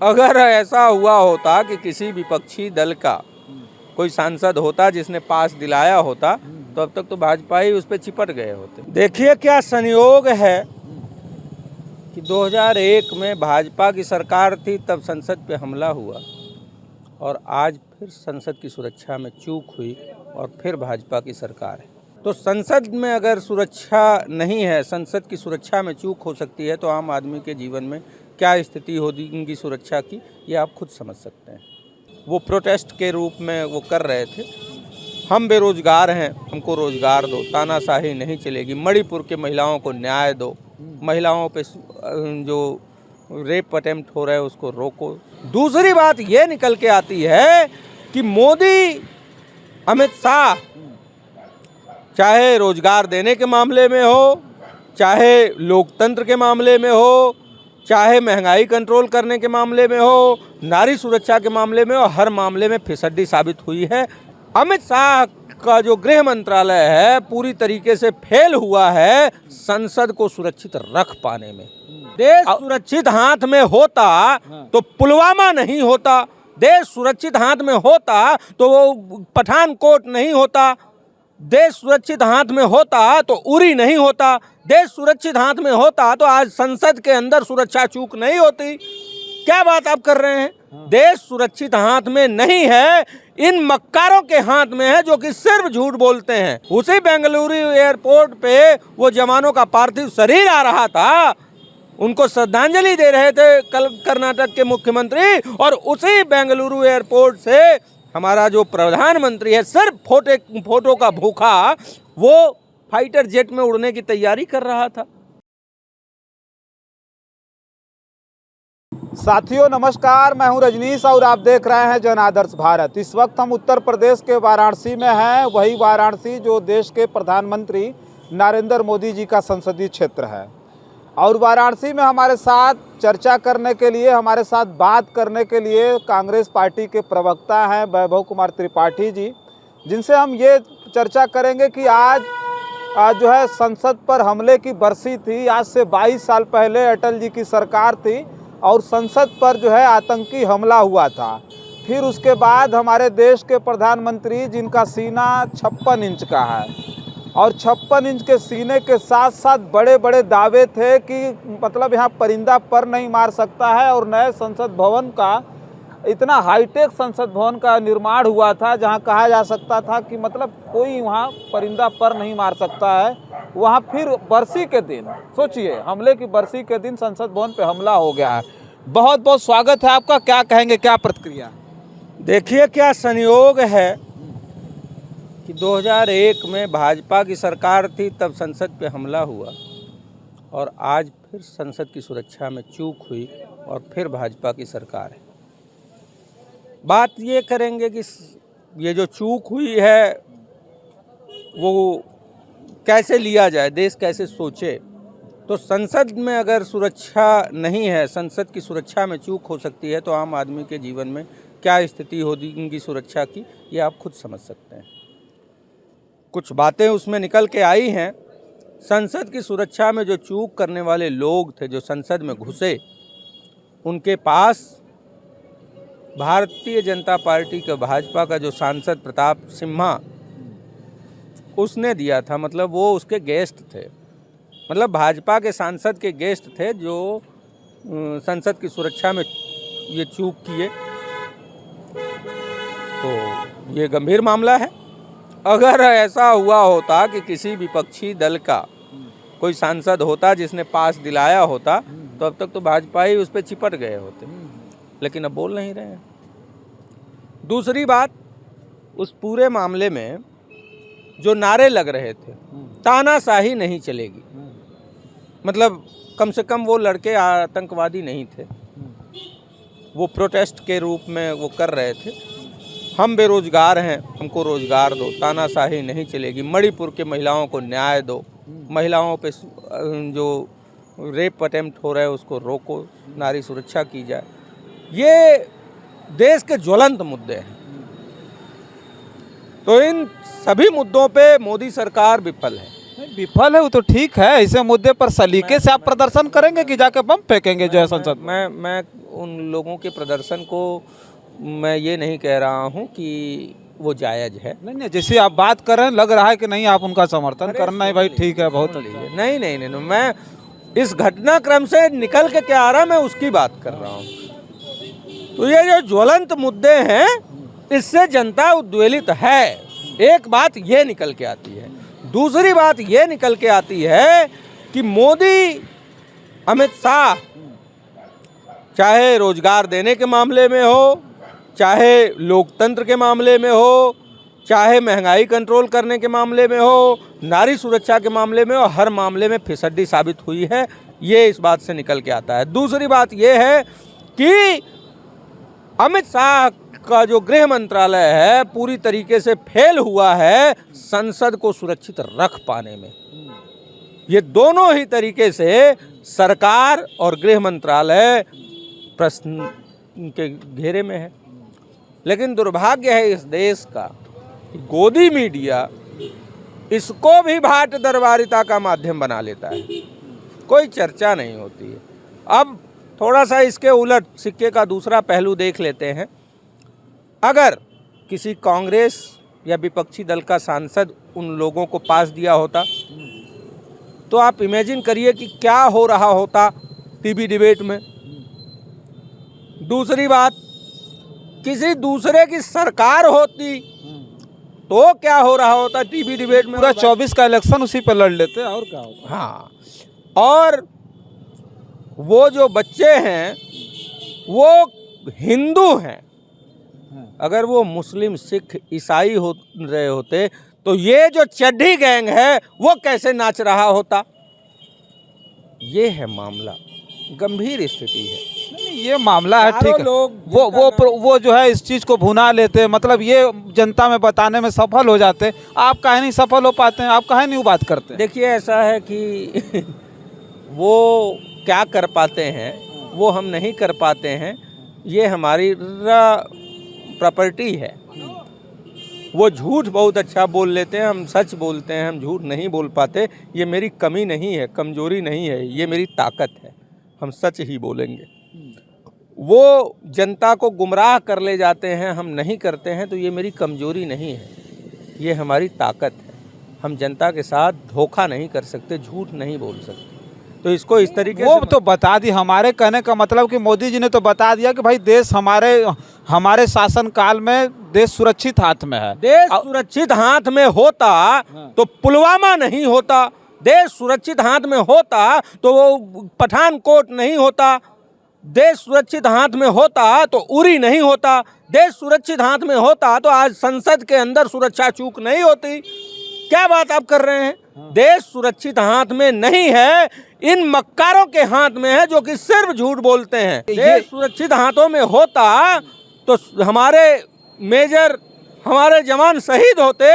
अगर ऐसा हुआ होता कि किसी विपक्षी दल का कोई सांसद होता जिसने पास दिलाया होता तो अब तक तो भाजपा ही उस पर चिपट गए होते। देखिए क्या संयोग है कि 2001 में भाजपा की सरकार थी, तब संसद पे हमला हुआ और आज फिर संसद की सुरक्षा में चूक हुई और फिर भाजपा की सरकार है। तो संसद में अगर सुरक्षा नहीं है, संसद की सुरक्षा में चूक हो सकती है, तो आम आदमी के जीवन में क्या स्थिति होगी इनकी सुरक्षा की, ये आप खुद समझ सकते हैं। वो प्रोटेस्ट के रूप में वो कर रहे थे, हम बेरोजगार हैं, हमको रोजगार दो, तानाशाही नहीं चलेगी, मणिपुर के महिलाओं को न्याय दो, महिलाओं पे जो रेप अटेम्प्ट हो रहा है उसको रोको। दूसरी बात ये निकल के आती है कि मोदी, अमित शाह, चाहे रोजगार देने के मामले में हो, चाहे लोकतंत्र के मामले में हो, चाहे महंगाई कंट्रोल करने के मामले में हो, नारी सुरक्षा के मामले में हो, हर मामले में फिसड्डी साबित हुई है। अमित शाह का जो गृह मंत्रालय है पूरी तरीके से फेल हुआ है संसद को सुरक्षित रख पाने में। देश सुरक्षित हाथ में होता तो पुलवामा नहीं होता, देश सुरक्षित हाथ में होता तो वो पठानकोट नहीं होता, देश सुरक्षित हाथ में होता तो उरी नहीं होता, देश सुरक्षित हाथ में होता तो आज संसद के अंदर सुरक्षा चूक नहीं होती। क्या बात आप कर रहे हैं? देश सुरक्षित हाथ में नहीं है, इन मक्कारों के हाथ में है जो कि सिर्फ झूठ बोलते हैं। उसी बेंगलुरु एयरपोर्ट पे वो जवानों का पार्थिव शरीर आ रहा था, उनको श्रद्धांजलि दे रहे थे कल कर्नाटक के मुख्यमंत्री, और उसी बेंगलुरु एयरपोर्ट से हमारा जो प्रधानमंत्री है सिर्फ फोटो का भूखा, वो फाइटर जेट में उड़ने की तैयारी कर रहा था। साथियों नमस्कार, मैं हूं रजनीश और आप देख रहे हैं जन आदर्श भारत। इस वक्त हम उत्तर प्रदेश के वाराणसी में हैं, वही वाराणसी जो देश के प्रधानमंत्री नरेंद्र मोदी जी का संसदीय क्षेत्र है। और वाराणसी में हमारे साथ चर्चा करने के लिए, हमारे साथ बात करने के लिए कांग्रेस पार्टी के प्रवक्ता हैं वैभव कुमार त्रिपाठी जी, जिनसे हम ये चर्चा करेंगे कि आज जो है संसद पर हमले की बरसी थी। आज से 22 साल पहले अटल जी की सरकार थी और संसद पर जो है आतंकी हमला हुआ था। फिर उसके बाद हमारे देश के प्रधानमंत्री, जिनका सीना 56 इंच का है और 56 इंच के सीने के साथ साथ बड़े बड़े दावे थे कि मतलब यहाँ परिंदा पर नहीं मार सकता है, और नए संसद भवन का, इतना हाईटेक संसद भवन का निर्माण हुआ था जहाँ कहा जा सकता था कि मतलब कोई वहाँ परिंदा पर नहीं मार सकता है। वहाँ फिर बरसी के दिन, सोचिए हमले की बरसी के दिन संसद भवन पे हमला हो गया है। बहुत बहुत स्वागत है आपका, क्या कहेंगे, क्या प्रतिक्रिया? देखिए क्या संयोग है कि 2001 में भाजपा की सरकार थी, तब संसद पे हमला हुआ और आज फिर संसद की सुरक्षा में चूक हुई और फिर भाजपा की सरकार है। बात ये करेंगे कि ये जो चूक हुई है वो कैसे लिया जाए, देश कैसे सोचे। तो संसद में अगर सुरक्षा नहीं है, संसद की सुरक्षा में चूक हो सकती है, तो आम आदमी के जीवन में क्या स्थिति होगी इनकी सुरक्षा की, ये आप खुद समझ सकते हैं। कुछ बातें उसमें निकल के आई हैं। संसद की सुरक्षा में जो चूक करने वाले लोग थे, जो संसद में घुसे, उनके पास भारतीय जनता पार्टी का, भाजपा का जो सांसद प्रताप सिम्हा, उसने दिया था, मतलब वो उसके गेस्ट थे, मतलब भाजपा के सांसद के गेस्ट थे जो संसद की सुरक्षा में ये चूक किए। तो ये गंभीर मामला है। अगर ऐसा हुआ होता कि किसी विपक्षी दल का कोई सांसद होता जिसने पास दिलाया होता तो अब तक तो भाजपा ही उस पर चिपट गए होते, लेकिन अब बोल नहीं रहे हैं। दूसरी बात, उस पूरे मामले में जो नारे लग रहे थे, तानाशाही नहीं चलेगी, मतलब कम से कम वो लड़के आतंकवादी नहीं थे, वो प्रोटेस्ट के रूप में वो कर रहे थे, हम बेरोजगार हैं, हमको रोजगार दो, तानाशाही नहीं चलेगी, मणिपुर के महिलाओं को न्याय दो, महिलाओं पे जो रेप अटेम्प्ट हो रहा है उसको रोको, नारी सुरक्षा की जाए। ये देश के ज्वलंत मुद्दे हैं। तो इन सभी मुद्दों पे मोदी सरकार विफल है। विफल है वो तो ठीक है, ऐसे मुद्दे पर सलीके से आप प्रदर्शन करेंगे कि जाके बम फेंकेंगे जो है संसद? मैं उन लोगों के प्रदर्शन को मैं ये नहीं कह रहा हूँ कि वो जायज़ है। नहीं नहीं, जैसे आप बात कर रहे हैं लग रहा है कि नहीं आप उनका समर्थन करना है भाई, ठीक है, बहुत अच्छा है। नहीं नहीं नहीं, मैं इस घटनाक्रम से निकल के क्या आ रहा, मैं उसकी बात कर रहा हूँ। तो ये जो ज्वलंत मुद्दे हैं, इससे जनता उद्वेलित है। एक बात ये निकल के आती है। दूसरी बात ये निकल के आती है कि मोदी, अमित शाह, चाहे रोजगार देने के मामले में हो, चाहे लोकतंत्र के मामले में हो, चाहे महंगाई कंट्रोल करने के मामले में हो, नारी सुरक्षा के मामले में हो, हर मामले में फिसड्डी साबित हुई है। ये इस बात से निकल के आता है। दूसरी बात ये है कि अमित शाह का जो गृह मंत्रालय है पूरी तरीके से फेल हुआ है संसद को सुरक्षित रख पाने में। ये दोनों ही तरीके से सरकार और गृह मंत्रालय प्रश्न के घेरे में है। लेकिन दुर्भाग्य है इस देश का कि गोदी मीडिया इसको भी भाट दरबारिता का माध्यम बना लेता है। कोई चर्चा नहीं होती है। अब थोड़ा सा इसके उलट सिक्के का दूसरा पहलू देख लेते हैं। अगर किसी कांग्रेस या विपक्षी दल का सांसद उन लोगों को पास दिया होता तो आप इमेजिन करिए कि क्या हो रहा होता टीवी डिबेट में। दूसरी बात, किसी दूसरे की सरकार होती तो क्या हो रहा होता टीवी डिबेट में। पूरा 24 का इलेक्शन उसी पर लड़ लेते और क्या होगा। हाँ, और वो जो बच्चे हैं वो हिंदू हैं। अगर वो मुस्लिम, सिख, ईसाई हो रहे होते तो ये जो चड्ढी गैंग है वो कैसे नाच रहा होता। ये है मामला, गंभीर स्थिति है। नहीं, ये मामला है, ठीक है। लोग वो जो है इस चीज़ को भुना लेते हैं, मतलब ये जनता में बताने में सफल हो जाते हैं। आप काहे नहीं सफल हो पाते हैं, आप काहे नहीं वो बात करते हैं? देखिए, ऐसा है कि वो क्या कर पाते हैं वो हम नहीं कर पाते हैं। ये हमारी प्रॉपर्टी है। वो झूठ बहुत अच्छा बोल लेते हैं, हम सच बोलते हैं, हम झूठ नहीं बोल पाते। ये मेरी कमी नहीं है, कमजोरी नहीं है, ये मेरी ताकत है। हम सच ही बोलेंगे। वो जनता को गुमराह कर ले जाते हैं, हम नहीं करते हैं, तो ये मेरी कमजोरी नहीं है, ये हमारी ताकत है। हम जनता के साथ धोखा नहीं कर सकते, झूठ नहीं बोल सकते। तो इसको इस तरीके वो तो बता दी। हमारे कहने का मतलब कि मोदी जी ने तो बता दिया कि भाई देश हमारे शासन काल में देश सुरक्षित हाथ में है। देश सुरक्षित हाथ में होता तो पुलवामा नहीं होता। देश सुरक्षित हाथ में होता तो वो पठानकोट नहीं होता। देश सुरक्षित हाथ में होता तो उरी नहीं होता। देश सुरक्षित हाथ में होता तो आज संसद के अंदर सुरक्षा चूक नहीं होती। क्या बात आप कर रहे हैं? देश सुरक्षित हाथ में नहीं है, इन मक्कारों के हाथ में है जो कि सिर्फ झूठ बोलते हैं। देश सुरक्षित हाथों में होता तो हमारे मेजर, हमारे जवान शहीद होते।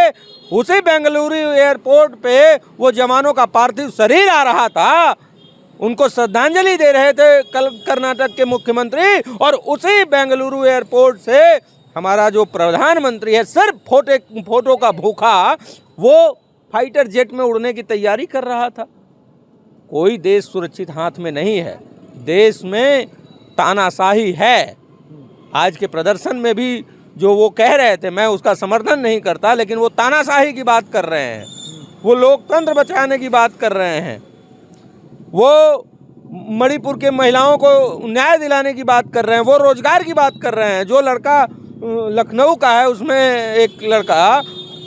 उसी बेंगलुरु एयरपोर्ट पे वो जवानों का पार्थिव शरीर आ रहा था, उनको श्रद्धांजलि दे रहे थे कल कर्नाटक के मुख्यमंत्री, और उसी बेंगलुरु एयरपोर्ट से हमारा जो प्रधानमंत्री है सिर्फ फोटो का भूखा, वो फाइटर जेट में उड़ने की तैयारी कर रहा था। कोई देश सुरक्षित हाथ में नहीं है, देश में तानाशाही है। आज के प्रदर्शन में भी जो वो कह रहे थे, मैं उसका समर्थन नहीं करता, लेकिन वो तानाशाही की बात कर रहे हैं, वो लोकतंत्र बचाने की बात कर रहे हैं, वो मणिपुर के महिलाओं को न्याय दिलाने की बात कर रहे हैं, वो रोजगार की बात कर रहे हैं। जो लड़का लखनऊ का है, उसमें एक लड़का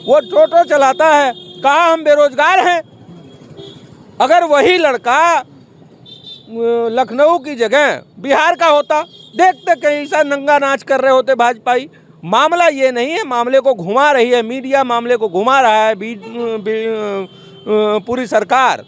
वो टोटो चलाता है, कहा हम बेरोजगार हैं। अगर वही लड़का लखनऊ की जगह बिहार का होता, देखते कहीं सा नंगा नाच कर रहे होते भाजपाई। मामला ये नहीं है, मामले को घुमा रही है मीडिया, मामले को घुमा रहा है पूरी सरकार,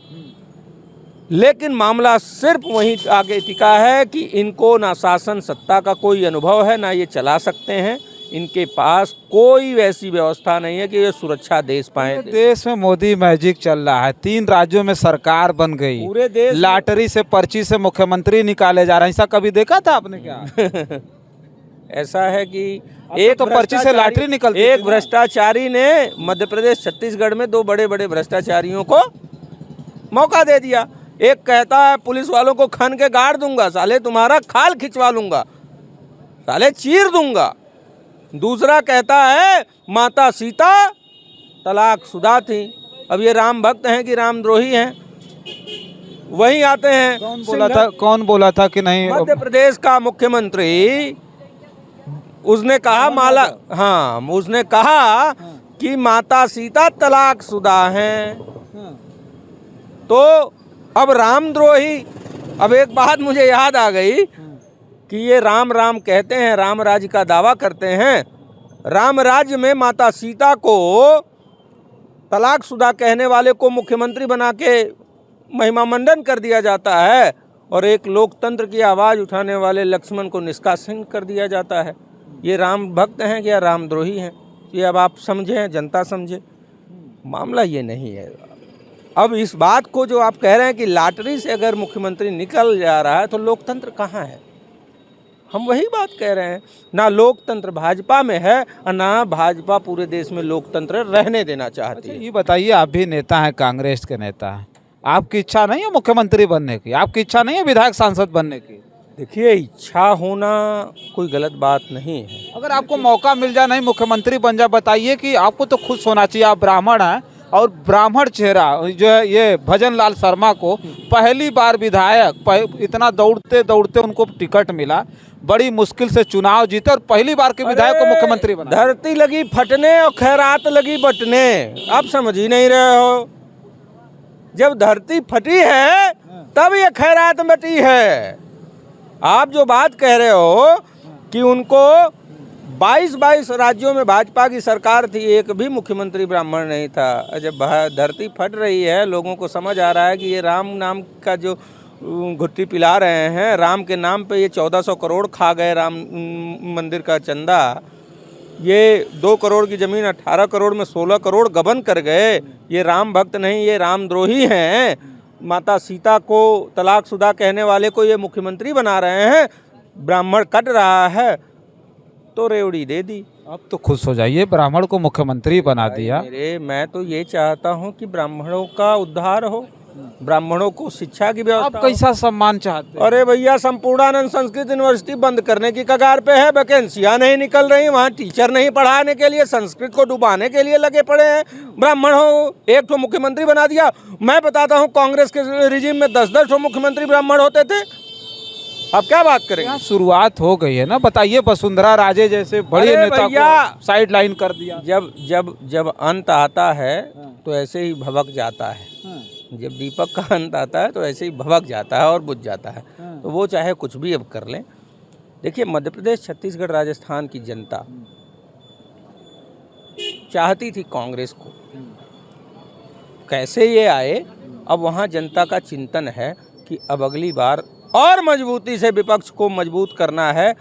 लेकिन मामला सिर्फ वहीं आगे टिका है कि इनको ना शासन सत्ता का कोई अनुभव है, ना ये चला सकते हैं। इनके पास कोई वैसी व्यवस्था नहीं है कि ये सुरक्षा दे पाए। देश में मोदी मैजिक चल रहा है। 3 राज्यों में सरकार बन गई, पूरे देश लॉटरी से, पर्ची से मुख्यमंत्री निकाले जा रहे हैं। ऐसा कभी देखा था आपने क्या? ऐसा है कि एक तो पर्ची से लॉटरी निकलती थी। एक भ्रष्टाचारी ने मध्य प्रदेश छत्तीसगढ़ में 2 बड़े बड़े भ्रष्टाचारियों को मौका दे दिया एक कहता है पुलिस वालों को खन के गाड़ दूंगा, साले तुम्हारा खाल खिंचवा लूंगा, साले चीर दूंगा। दूसरा कहता है माता सीता तलाकशुदा थी। अब ये राम भक्त हैं कि रामद्रोही हैं? वहीं आते हैं। कौन बोला था कि नहीं? मध्य प्रदेश का मुख्यमंत्री, उसने कहा माला, हाँ, उसने कहा कि माता सीता तलाकशुदा हैं। तो अब रामद्रोही, अब एक बात मुझे याद आ गई कि ये राम राम कहते हैं, राम राज्य का दावा करते हैं। राम राज्य में माता सीता को तलाकशुदा कहने वाले को मुख्यमंत्री बना के महिमा मंडन कर दिया जाता है, और एक लोकतंत्र की आवाज़ उठाने वाले लक्ष्मण को निष्कासित कर दिया जाता है। ये राम भक्त हैं या रामद्रोही हैं? ये अब आप समझें, जनता समझे। मामला ये नहीं है। अब इस बात को जो आप कह रहे हैं कि लॉटरी से अगर मुख्यमंत्री निकल जा रहा है तो लोकतंत्र कहाँ है? हम वही बात कह रहे हैं, ना लोकतंत्र भाजपा में है और ना भाजपा पूरे देश में लोकतंत्र रहने देना चाहती है। ये बताइए, आप भी नेता हैं, कांग्रेस के नेता हैं, आपकी इच्छा नहीं है मुख्यमंत्री बनने की? आपकी इच्छा नहीं है विधायक सांसद बनने की? देखिए, इच्छा होना कोई गलत बात नहीं है। अगर आपको मौका मिल जाए, नहीं मुख्यमंत्री बन जाए, बताइए कि आपको तो खुश होना चाहिए, आप ब्राह्मण हैं और ब्राह्मण चेहरा जो है ये भजन लाल शर्मा को पहली बार विधायक, इतना दौड़ते दौड़ते उनको टिकट मिला, बड़ी मुश्किल से चुनाव जीते और पहली बार के विधायक को मुख्यमंत्री बना। धरती लगी फटने और खैरात लगी बटने, आप समझ ही नहीं रहे हो। जब धरती फटी है तब ये खैरात बटी है। आप जो बात कह रहे हो कि उनको 22 राज्यों में भाजपा की सरकार थी, एक भी मुख्यमंत्री ब्राह्मण नहीं था। जब धरती फट रही है, लोगों को समझ आ रहा है कि ये राम नाम का जो घुट्टी पिला रहे हैं, राम के नाम पे ये 1400 करोड़ खा गए राम मंदिर का चंदा, ये 2 करोड़ की ज़मीन 18 करोड़ में 16 करोड़ गबन कर गए। ये राम भक्त नहीं, ये रामद्रोही हैं। माता सीता को तलाकशुदा कहने वाले को ये मुख्यमंत्री बना रहे हैं, ब्राह्मण कट रहा है तो रेवड़ी दे दी। अब तो खुश हो जाइए, ब्राह्मण को मुख्यमंत्री बना दिया। मैं तो ये चाहता हूँ कि ब्राह्मणों का उद्धार हो, ब्राह्मणों को शिक्षा की व्यवस्था। आप कैसा सम्मान चाहते हैं? अरे भैया, संपूर्णानंद संस्कृत यूनिवर्सिटी बंद करने की कगार पे है, वैकेंसियां नहीं निकल रही, वहाँ टीचर नहीं पढ़ाने के लिए, संस्कृत को डुबाने के लिए लगे पड़े हैं। ब्राह्मण हो, एक तो मुख्यमंत्री बना दिया। मैं बताता हूँ, कांग्रेस के रिजीम में 10-10 मुख्यमंत्री ब्राह्मण होते थे। अब क्या बात करें? शुरुआत हो गई है ना, बताइए। वसुंधरा राजे जैसे बड़े नेता को साइड लाइन कर दिया। जब अंत आता है तो ऐसे ही भभक जाता है। जब दीपक का अंत आता है तो ऐसे ही भभक जाता है और बुझ जाता है। तो वो चाहे कुछ भी अब कर लें। देखिए, मध्य प्रदेश, छत्तीसगढ़, राजस्थान की जनता चाहती थी कांग्रेस को, कैसे ये आए। अब वहाँ जनता का चिंतन है कि अब अगली बार और मजबूती से विपक्ष को मजबूत करना है,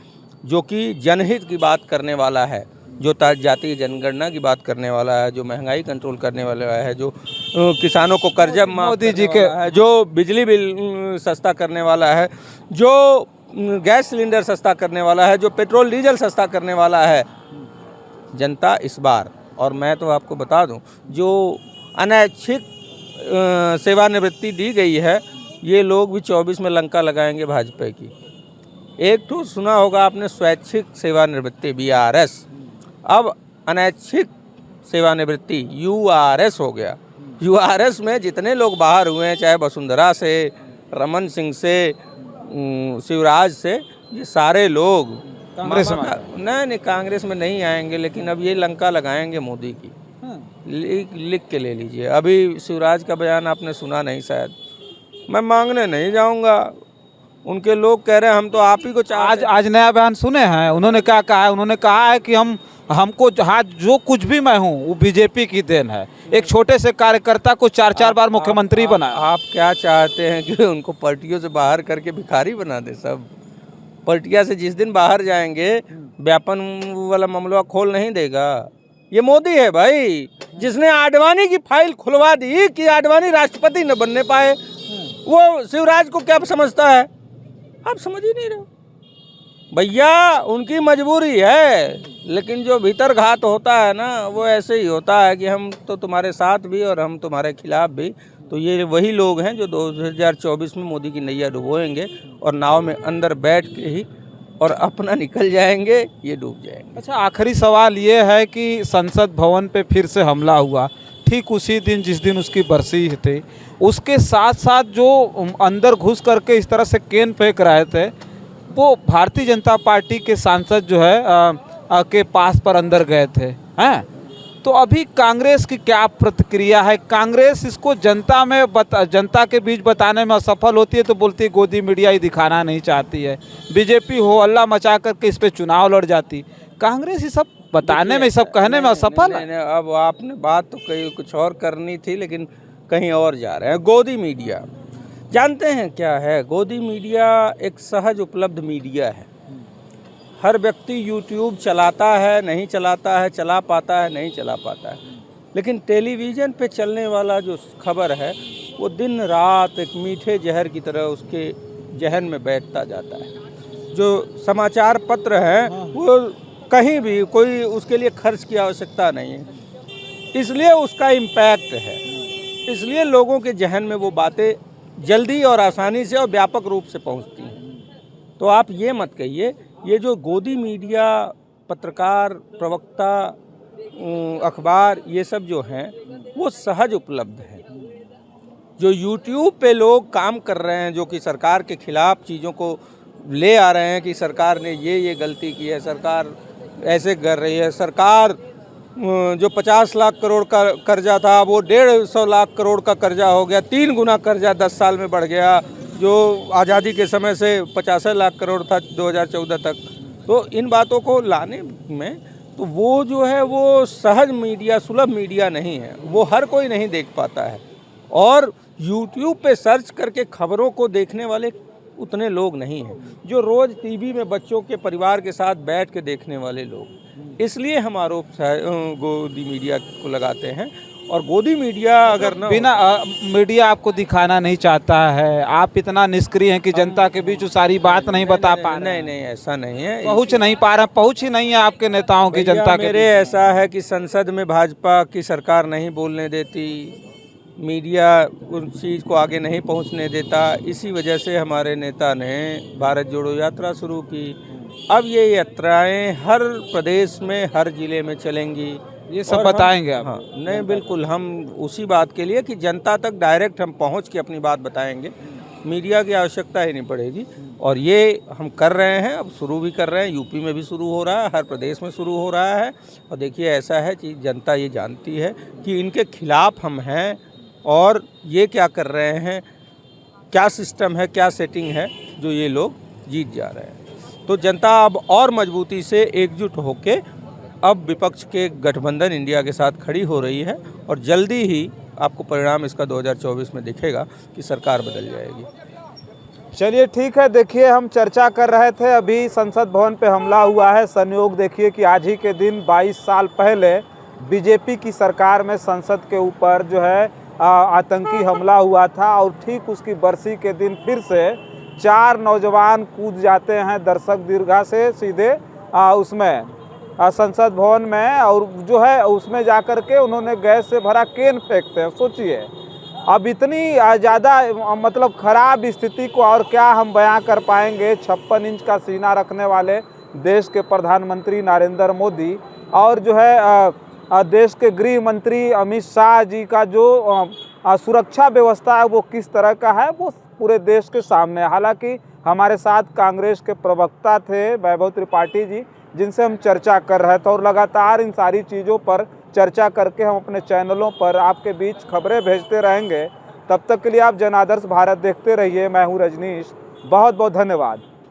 जो कि जनहित की बात करने वाला है, जो जातीय जनगणना की बात करने वाला है, जो महंगाई कंट्रोल करने वाला है, जो किसानों को कर्जा मोदी जी के है, जो बिजली बिल सस्ता करने वाला है, जो गैस सिलेंडर सस्ता करने वाला है, जो पेट्रोल डीजल सस्ता करने वाला है। जनता इस बार, और मैं तो आपको बता दूं, जो अनैच्छिक सेवानिवृत्ति दी गई है, ये लोग भी 24 में लंका लगाएंगे भाजपा की। एक तो सुना होगा आपने स्वैच्छिक सेवानिवृत्ति BRS, अब अनैच्छिक सेवानिवृत्ति URS हो गया। URS में जितने लोग बाहर हुए हैं, चाहे वसुंधरा से, रमन सिंह से, शिवराज से, ये सारे लोग कांग्रेस में नहीं कांग्रेस में नहीं आएंगे, लेकिन अब ये लंका लगाएंगे मोदी की। लिख के ले लीजिए। अभी शिवराज का बयान आपने सुना नहीं शायद, मैं मांगने नहीं जाऊंगा। उनके लोग कह रहे हैं हम तो आप ही को आज नया बयान सुने हैं। उन्होंने क्या कहा है? उन्होंने कहा है कि हमको जो कुछ भी मैं हूँ वो बीजेपी की देन है। एक छोटे से कार्यकर्ता को 4 बार मुख्यमंत्री बनाया। आप क्या चाहते हैं कि उनको पार्टियों से बाहर करके भिखारी बना दे? सब पार्टियां से जिस दिन बाहर जाएंगे, व्यापन वाला मामला खोल नहीं देगा। ये मोदी है भाई, जिसने आडवाणी की फाइल खुलवा दी कि आडवाणी राष्ट्रपति न बनने पाए। वो शिवराज को क्या समझता है? आप समझ ही नहीं रहे भैया। उनकी मजबूरी है, लेकिन जो भीतर घात होता है ना, वो ऐसे ही होता है कि हम तो तुम्हारे साथ भी और हम तुम्हारे खिलाफ भी, तो ये वही लोग हैं जो 2024 में मोदी की नैया डुबोएंगे और नाव में अंदर बैठ के ही और अपना निकल जाएंगे, ये डूब जाएंगे। अच्छा, आखिरी सवाल ये है कि संसद भवन पे फिर से हमला हुआ ठीक उसी दिन जिस दिन उसकी बरसी थी, उसके साथ साथ जो अंदर घुस करके इस तरह से केन फेंक रहे थे वो भारतीय जनता पार्टी के सांसद जो है के पास पर अंदर गए थे हैं। तो अभी कांग्रेस की क्या प्रतिक्रिया है? कांग्रेस इसको जनता के बीच बताने में असफल होती है तो बोलती है गोदी मीडिया ही दिखाना नहीं चाहती है। बीजेपी हो हल्ला मचा करके इस पे चुनाव लड़ जाती। कांग्रेस ये सब बताने में, सब कहने में असफल है। नहीं, अब आपने बात तो कहीं कुछ और करनी थी लेकिन कहीं और जा रहे हैं। गोदी मीडिया जानते हैं क्या है? गोदी मीडिया एक सहज उपलब्ध मीडिया है। हर व्यक्ति यूट्यूब चलाता है, नहीं चलाता है, चला पाता है, नहीं चला पाता है, लेकिन टेलीविज़न पे चलने वाला जो खबर है वो दिन रात एक मीठे जहर की तरह उसके जहन में बैठता जाता है। जो समाचार पत्र हैं वो कहीं भी कोई उसके लिए खर्च की आवश्यकता नहीं है, इसलिए उसका इम्पैक्ट है, इसलिए लोगों के जहन में वो बातें जल्दी और आसानी से और व्यापक रूप से पहुंचती हैं। तो आप ये मत कहिए, ये जो गोदी मीडिया, पत्रकार, प्रवक्ता, अखबार, ये सब जो हैं वो सहज उपलब्ध हैं। जो यूट्यूब पे लोग काम कर रहे हैं, जो कि सरकार के खिलाफ चीज़ों को ले आ रहे हैं कि सरकार ने ये गलती की है, सरकार ऐसे कर रही है, सरकार जो 50 लाख करोड़ का कर्जा था वो 150 लाख करोड़ का कर्जा हो गया, 3 गुना कर्जा 10 साल में बढ़ गया, जो आज़ादी के समय से 50 लाख करोड़ था 2014 तक। तो इन बातों को लाने में तो वो जो है वो सहज मीडिया, सुलभ मीडिया नहीं है, वो हर कोई नहीं देख पाता है। और यूट्यूब पे सर्च करके खबरों को देखने वाले उतने लोग नहीं हैं जो रोज़ टीवी में बच्चों के परिवार के साथ बैठ के देखने वाले लोग। इसलिए हम आरोप गोदी मीडिया को लगाते हैं। और गोदी मीडिया अगर ना बिना मीडिया आपको दिखाना नहीं चाहता है, आप इतना निष्क्रिय हैं कि जनता के बीच वो सारी बात नहीं बता पा रहे। नहीं, ऐसा नहीं है, पहुंच नहीं पा रहा, पहुंच ही नहीं है आपके नेताओं की जनता के मेरे ऐसा है कि संसद में भाजपा की सरकार नहीं बोलने देती, मीडिया उस चीज़ को आगे नहीं पहुंचने देता। इसी वजह से हमारे नेता ने भारत जोड़ो यात्रा शुरू की। अब ये यात्राएं हर प्रदेश में, हर जिले में चलेंगी। ये सब बताएंगे आप? हाँ, नहीं, बिल्कुल, हम उसी बात के लिए कि जनता तक डायरेक्ट हम पहुंच के अपनी बात बताएंगे, मीडिया की आवश्यकता ही नहीं पड़ेगी। और ये हम कर रहे हैं, अब शुरू भी कर रहे हैं, यूपी में भी शुरू हो रहा है, हर प्रदेश में शुरू हो रहा है। और देखिए ऐसा है कि जनता ये जानती है कि इनके खिलाफ हम हैं और ये क्या कर रहे हैं, क्या सिस्टम है, क्या सेटिंग है जो ये लोग जीत जा रहे हैं। तो जनता अब और मजबूती से एकजुट होके अब विपक्ष के गठबंधन इंडिया के साथ खड़ी हो रही है और जल्दी ही आपको परिणाम इसका 2024 में दिखेगा कि सरकार बदल जाएगी। चलिए ठीक है, देखिए हम चर्चा कर रहे थे, अभी संसद भवन पे हमला हुआ है। संयोग देखिए कि आज ही के दिन 22 साल पहले बीजेपी की सरकार में संसद के ऊपर जो है आतंकी हमला हुआ था और ठीक उसकी बरसी के दिन फिर से 4 नौजवान कूद जाते हैं दर्शक दीर्घा से सीधे उसमें संसद भवन में, और जो है उसमें जाकर के उन्होंने गैस से भरा केन फेंकते हैं। सोचिए अब इतनी ज़्यादा मतलब ख़राब स्थिति को और क्या हम बयां कर पाएंगे। 56 इंच का सीना रखने वाले देश के प्रधानमंत्री नरेंद्र मोदी और जो है देश के गृह मंत्री अमित शाह जी का जो सुरक्षा व्यवस्था है वो किस तरह का है वो पूरे देश के सामने। हालांकि हमारे साथ कांग्रेस के प्रवक्ता थे वैभव त्रिपाठी जी, जिनसे हम चर्चा कर रहे थे, और लगातार इन सारी चीज़ों पर चर्चा करके हम अपने चैनलों पर आपके बीच खबरें भेजते रहेंगे। तब तक के लिए आप जन आदर्श भारत देखते रहिए। मैं हूँ रजनीश, बहुत बहुत धन्यवाद।